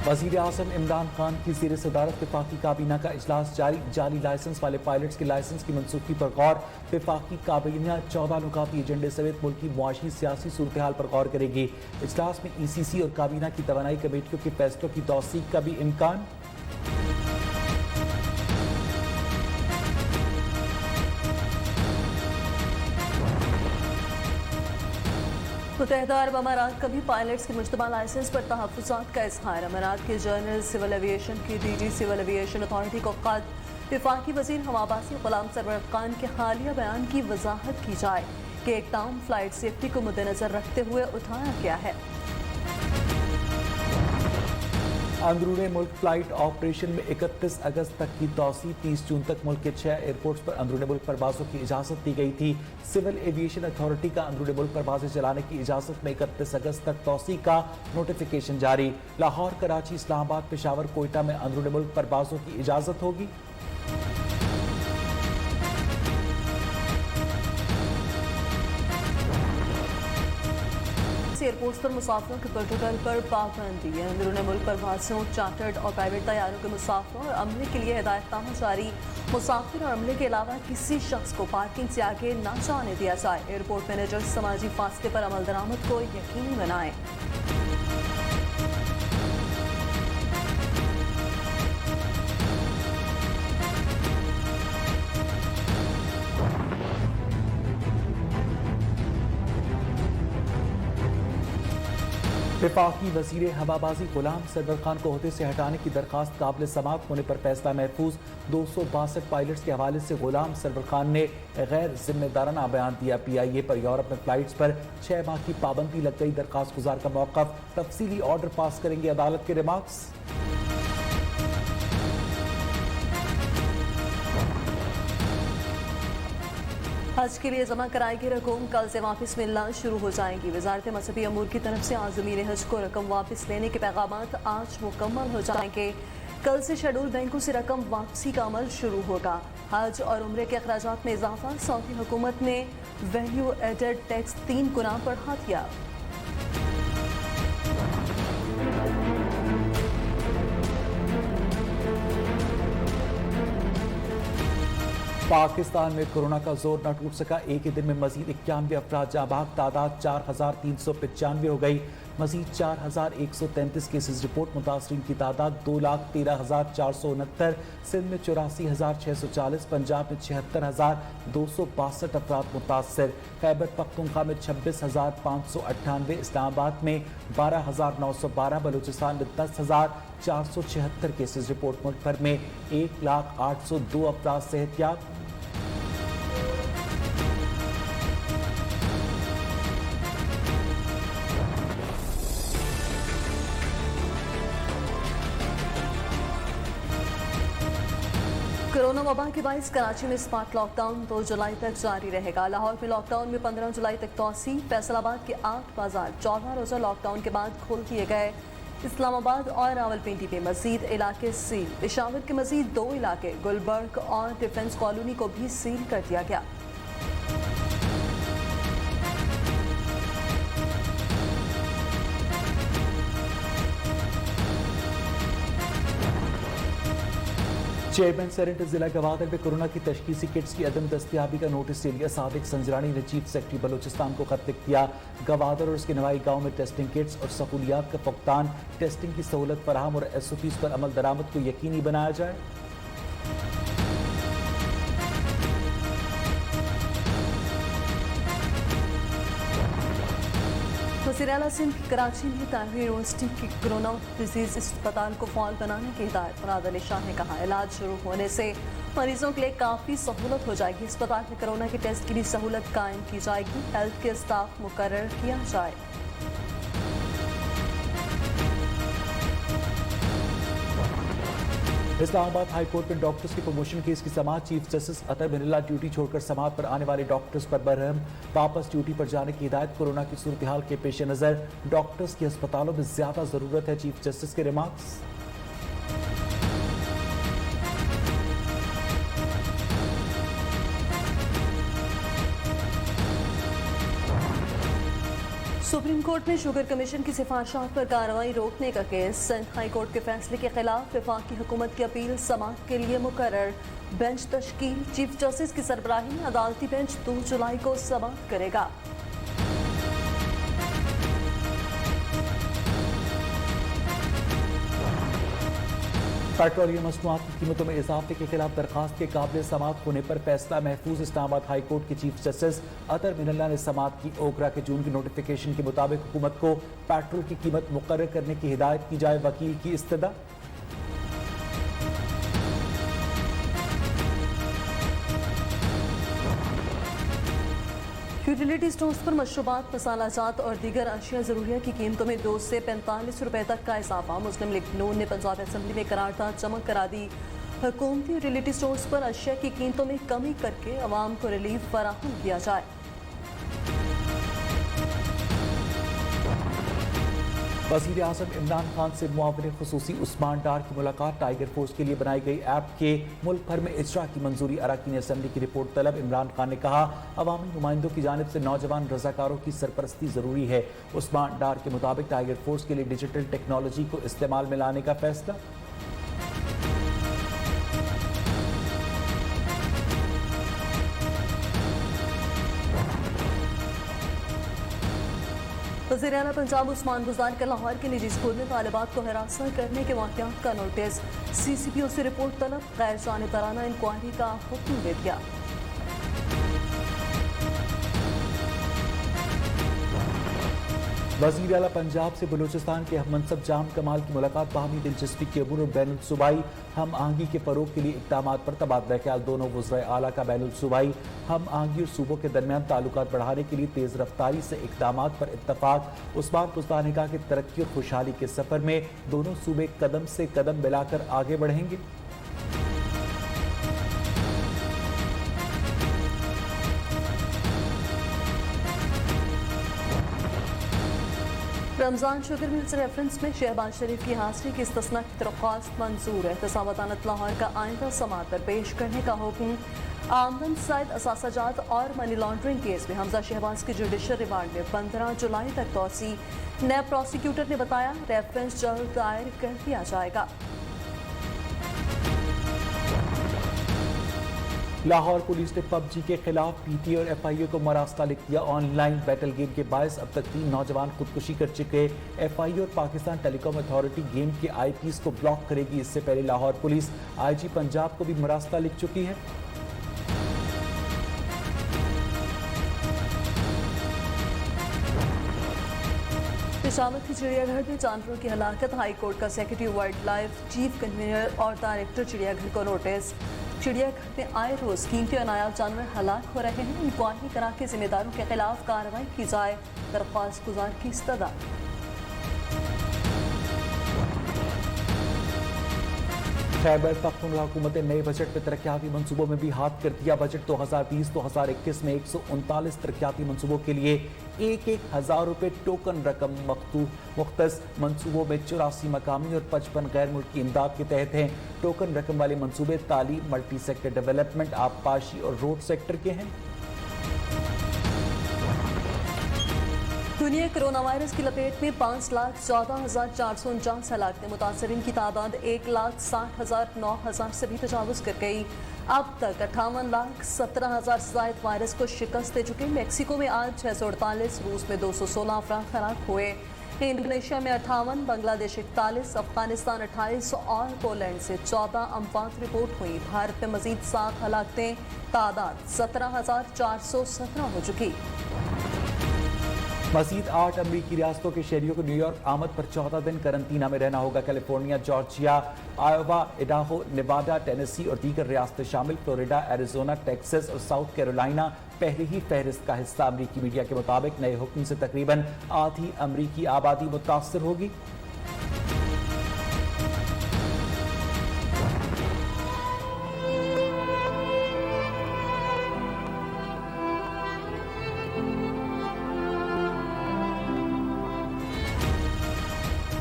वज़ीर आज़म इमरान खान की ज़ेर सदारत वफाकी काबीना का इजलास जारी। जाली लाइसेंस वाले पायलट्स के लाइसेंस की मनसूखी पर गौर। वफाकी काबीना 14 नुकाती एजेंडे समेत मुल्क की मुआशी सियासी सूरत हाल पर गौर करेगी। इजलास में ECC और काबीना की तवानाई कमेटियों के फैसलों की तौसीक का भी इम्कान। मुत्तहिदा अरब अमारात का भी पायलट्स के मुश्तबा लाइसेंस पर तहफ़्फ़ुज़ात का इज़हार। अमारात के जनरल सिविल एविएशन की DG सिविल एविएशन अथॉरिटी को ख़त। वफाकी वज़ीर हवाबाजी ग़ुलाम सरवर खान के हालिया बयान की वजाहत की जाए कि इक़दाम फ़्लाइट सेफ्टी को मद्देनज़र रखते हुए उठाया गया है। अंदरूनी मुल्क फ्लाइट ऑपरेशन में 31 अगस्त तक की तौसीह। 30 जून तक मुल्क के 6 एयरपोर्ट्स पर अंदरूनी मुल्क परवाज़ों की इजाज़त दी गई थी। सिविल एविएशन अथॉरिटी का अंदरूनी मुल्क परवाज़ें चलाने की इजाज़त में 31 अगस्त तक तौसीह का नोटिफिकेशन जारी। लाहौर, कराची, इस्लामाबाद, पेशावर, कोयटा में अंदरूनी मुल्क परवाज़ों की इजाज़त होगी। एयरपोर्ट्स पर मुसाफिरों के प्रोटोकॉल पर पाबंदी। अंदरूनी मुल्क परवाज़ों, चार्टर्ड और प्राइवेट तैयारों के मुसाफिरों और अमले के लिए हिदायतनामा जारी। मुसाफिर और अमले के अलावा किसी शख्स को पार्किंग से आगे न जाने दिया जाए। एयरपोर्ट मैनेजर समाजी फासले पर अमल दरामद को यकीनी बनाएं। वफाकी वज़ीर हवाबाजी ग़ुलाम सरवर खान को ओहदे से हटाने की दरखास्त काबिल समाअत होने पर फैसला महफूज। 262 पायलट्स के हवाले से ग़ुलाम सरवर खान ने गैर जिम्मेदाराना बयान दिया। PIA पर यूरोप में फ्लाइट्स पर 6 माह की पाबंदी लग गई। दरखास्त गुजार का मौक़िफ़। तफसीली ऑर्डर पास करेंगे अदालत के रिमार्क्स। हज के लिए जमा कराई गई रकम कल से वापस मिलना शुरू हो जाएंगी। वजारत मजहबी अमूर की तरफ से आज़मीन हज को रकम वापस लेने के पैगामात आज मुकम्मल हो जाएंगे। कल से शेड्यूल बैंकों से रकम वापसी का अमल शुरू होगा। हज और उम्रे के अखराजात में इजाफा। सऊदी हुकूमत ने वैल्यू एडेड टैक्स 3 गुना बढ़ा दिया। पाकिस्तान में कोरोना का जोर न टूट सका। एक ही दिन में मजीद 91 अफराद जाँ बहक। तादाद 4395 हो गई। मजीद 4133 केसेज रिपोर्ट। मुतासरीन की तादाद 2,13,469। सिंध में 84,640। पंजाब में 76,262 अफराद मुतासर। खैबर पख्तूनख्वा में 26,598। इस्लामाबाद में 12,912। बलूचिस्तान में 10,476 केसेज रिपोर्ट। मुल्क भर में 1,08,02 अफराद सेहतियाब। कोरोना वबा के बाइस कराची में स्मार्ट लॉकडाउन 2 जुलाई तक जारी रहेगा। लाहौर में लॉकडाउन में 15 जुलाई तक तोसी। फैसलाबाद के 8 बाजार 14 रोजा लॉकडाउन के बाद खोल दिए गए। इस्लामाबाद और रावलपिंडी में मजीद इलाके सील। पेशावर के मजीद 2 इलाके गुलबर्ग और डिफेंस कॉलोनी को भी सील कर दिया गया। चेयरमैन सेनेट जिला गवादर में कोरोना की तशखीसी किट्स की अदम दस्तियाबी का नोटिस ले लिया। सादिक संजरानी ने चीफ सेक्रेटरी बलोचिस्तान को खत लिख दिया। गवादर और उसके नवाई गांव में टेस्टिंग किट्स और सहूलियात का फुकतान, टेस्टिंग की सहूलत फराहम और SOPs पर अमल दरामद को यकीनी बनाया जाए। वज़ीर आला सिंध की कराची में तालवी यूनिवर्सिटी की कोरोना डिजीज अस्पताल को फॉल बनाने की हिदायत। मुराद अली शाह ने कहा, इलाज शुरू होने से मरीजों के लिए काफ़ी सहूलत हो जाएगी। अस्पताल में कोरोना के टेस्ट की भी सहूलत कायम की जाएगी। हेल्थ के स्टाफ मुकर्रर किया जाए। इस्लामाबाद हाई कोर्ट में डॉक्टर्स के प्रमोशन केस की समाअत। चीफ जस्टिस अतर बिनिल्ला ड्यूटी छोड़कर समाअत पर आने वाले डॉक्टर्स पर बरहम। वापस ड्यूटी पर जाने की हिदायत। कोरोना की सूरत हाल के पेश नज़र डॉक्टर्स की अस्पतालों में ज्यादा जरूरत है। चीफ जस्टिस के रिमार्क्स। सुप्रीम कोर्ट में शुगर कमीशन की सिफारिशात पर कार्रवाई रोकने का केस। सिंध हाई कोर्ट के फैसले के खिलाफ वफाकी हुकूमत की अपील समाअत के लिए मुकर्रर। बेंच तश्कील। चीफ जस्टिस की सरबराही में अदालती बेंच 2 जुलाई को समाअत करेगा। पेट्रोलियम मसनूआत की कीमतों में इजाफे के खिलाफ दरखास्त के काबिल समाअत होने पर फैसला महफूज। इस्लामाबाद हाई कोर्ट के चीफ जस्टिस अतर मिनल्ला ने समाअत की। ओकरा के जून की नोटिफिकेशन के मुताबिक हुकूमत को पेट्रोल की कीमत मुकर्रर करने की हिदायत की जाए। वकील की इस्तदा। यूटिलिटी स्टोर्स पर मशरूबात, मसाला जात और दीगर अशिया ज़रूरिया की कीमतों में 2 से 45 रुपए तक का इजाफा। मुस्लिम लीग नून ने पंजाब असम्बली में करारदाद जमा करा दी। हुकूमती यूटिलिटी स्टोर्स पर अशिया की कीमतों में कमी करके अवाम को रिलीफ फराहम किया जाए। वज़ीर आज़म इमरान खान से मुआविन ख़ुसूसी उस्मान डार की मुलाकात। टाइगर फोर्स के लिए बनाई गई ऐप के मुल्क भर में इजरा की मंजूरी। अरकान असम्बली की रिपोर्ट तलब। इमरान खान ने कहा अवामी नुमाइंदों की जानिब से नौजवान रजाकारों की सरपरस्ती ज़रूरी है। उस्मान डार के मुताबिक टाइगर फोर्स के लिए डिजिटल टेक्नोलॉजी को इस्तेमाल में लाने का फैसला। वज़ीर आला पंजाब उस्मान गुज़ार का लाहौर के निजी स्कूल में तालिबात को हिरासत करने के वाक़यात का नोटिस। CCPO से रिपोर्ट तलब। गैर जानिबदाराना इंक्वायरी का हुक्म दे दिया। वज़ीर आला पंजाब से बलूचिस्तान के मनसब जाम कमाल की मुलाकात। बाहमी दिलचस्पी के अमूर और बैनुल सूबाई हम आहंगी के फ़रोग के लिए इक़दामात पर तबादला ख्याल। दोनों वज़राए आला का बैनुल सूबाई हम आहंगी और सूबों के दरमियान ताल्लुकात बढ़ाने के लिए तेज़ रफ्तारी से इक़दामात पर इत्तफ़ाक़। उस्मान गुज़ार ने कहा कि तरक्की और खुशहाली के सफ़र में दोनों सूबे कदम से कदम मिलाकर आगे बढ़ेंगे। रमज़ान शुगर मिल्स रेफरेंस में शहबाज शरीफ की हाजिरी की इस्तिस्ना की दरख्वास्त मंजूर। एहतसाब अदालत लाहौर का आइंदा समाअत पर पेश करने का हुक्म। आमदन साइद असासाजात और मनी लॉन्ड्रिंग केस में हमजा शहबाज की जुडिशल रिमांड में 15 जुलाई तक तोसी। नैब प्रोसिक्यूटर ने बताया रेफरेंस जल्द दायर कर दिया जाएगा। लाहौर पुलिस ने PUBG के खिलाफ PT और FIA को मरास्ता लिख दिया। ऑनलाइन बैटल गेम के बायस अब तक 3 नौजवान खुदकुशी कर चुके। FIA और पाकिस्तान टेलीकॉम अथॉरिटी गेम के IPs को ब्लॉक करेगी। इससे पहले लाहौर पुलिस IG पंजाब को भी मरास्ता लिख चुकी है। पेशावर के चिड़ियाघर में जानवरों की हलाकत। हाई कोर्ट का secretary wild life, chief convener और डायरेक्टर चिड़ियाघर को नोटिस। चिड़ियाघर में आए रोज कीमती और नायाब जानवर हलाक हो रहे हैं। इंक्वायरी करा के जिम्मेदारों के खिलाफ कार्रवाई की जाए। दरख्वास्त गुजार की इस्तदा। खैबर पख्तूनख्वा हुकूमत ने नए बजट में तरक्याती मंसूबों में भी हाथ कर दिया। बजट 2020-2021 में 139 तरक्याती मंसूबों के लिए 1,000 रुपये टोकन रकम मुख्तस मंसूबों में 84 मकामी और 55 गैर मुल्की इमदाद के तहत हैं। टोकन रकम वाले मंसूबे तालीम, मल्टी सेक्टर डेवलपमेंट, आबपाशी और रोड सेक्टर के हैं। दुनिया कोरोना वायरस की लपेट में 5,14,449 हलाकतें। मुतासरीन की तादाद 1,60,009 से भी तजावुज कर गई। अब तक 58,17,000 से ज़ायद वायरस को शिकस्त दे चुके। मेक्सिको में आज 648, रूस में 216 अफराद हलाक हुए। इंडोनेशिया में 58, बांग्लादेश 41, अफगानिस्तान 28 और पोलैंड से 14 अमवात रिपोर्ट हुई। भारत में मजीद 7 हलाकतें। तादाद 17,417 हो चुकी। मजीद 8 अमरीकी रियासतों के शहरियों को न्यूयॉर्क आमद पर 14 दिन करंतना में रहना होगा। California, Georgia, Iowa, Idaho, Nevada, Tennessee और दीगर रियासतें शामिल। फ्लोरिडा, एरिजोना, टेक्सास और साउथ कैरोलिना पहले ही फहरिस्त का हिस्सा। अमरीकी मीडिया के मुताबिक नए हुक्म से तकरीबन आधी अमरीकी आबादी मुतासर होगी।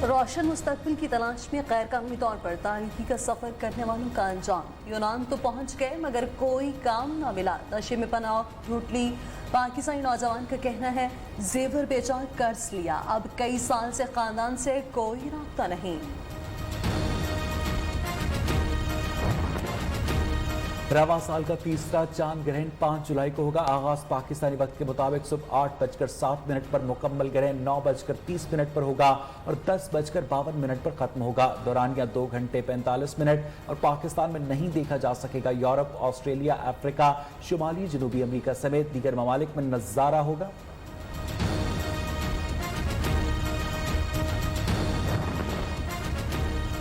रोशन मुस्तकबिल की तलाश में गैर कानूनी तौर पर तारीखी का सफर करने वालों का अंजाम। यूनान तो पहुंच गए मगर कोई काम ना मिला। नशे में पनाह, ढूंढली पाकिस्तानी नौजवान का कहना है जेवर बेचा, कर्ज लिया, अब कई साल से खानदान से कोई राब्ता नहीं। रवा साल का तीसरा चांद ग्रहण 5 जुलाई को होगा। आगाज पाकिस्तानी वक्त के मुताबिक सुबह 8:07 पर मुकम्मल ग्रहण 9:30 पर होगा और 10:52 पर खत्म होगा। दौरानिया 2 घंटे 45 मिनट और पाकिस्तान में नहीं देखा जा सकेगा। यूरोप, ऑस्ट्रेलिया, अफ्रीका, शुमाली जनूबी अमेरिका समेत दीगर ममालिक में नजारा होगा।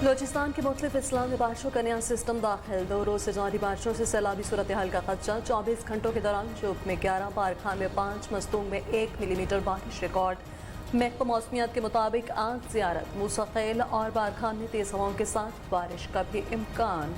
बलूचिस्तान के मुख्तलिफ इस्लाम में बारिशों का नया सिस्टम दाखिल। 2 रोज से जारी बारिशों से सैलाबी सूरत हाल का खदशा। 24 घंटों के दौरान जोब में 11, बारखान में 5, मस्तूंग में 1 मिलीमीटर बारिश रिकॉर्ड। महकमा मौसमियात के मुताबिक आज ज़ियारत, मूसाखेल और बारखान में तेज हवाओं के साथ बारिश का भी इम्कान।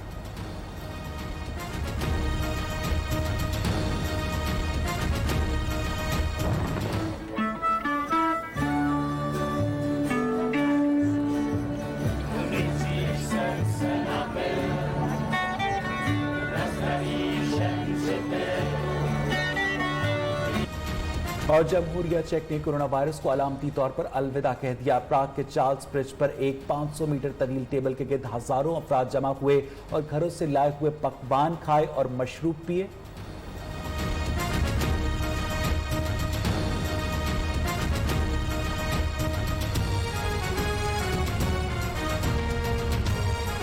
और जमहूरिया चेक ने कोरोना वायरस को अलामती तौर पर अलविदा कह दिया। प्राग के चार्ल्स ब्रिज पर एक 500 मीटर तवील टेबल के गिर्द हजारों अफराद जमा हुए और घरों से लाए हुए पकवान खाए और मशरूब पिए।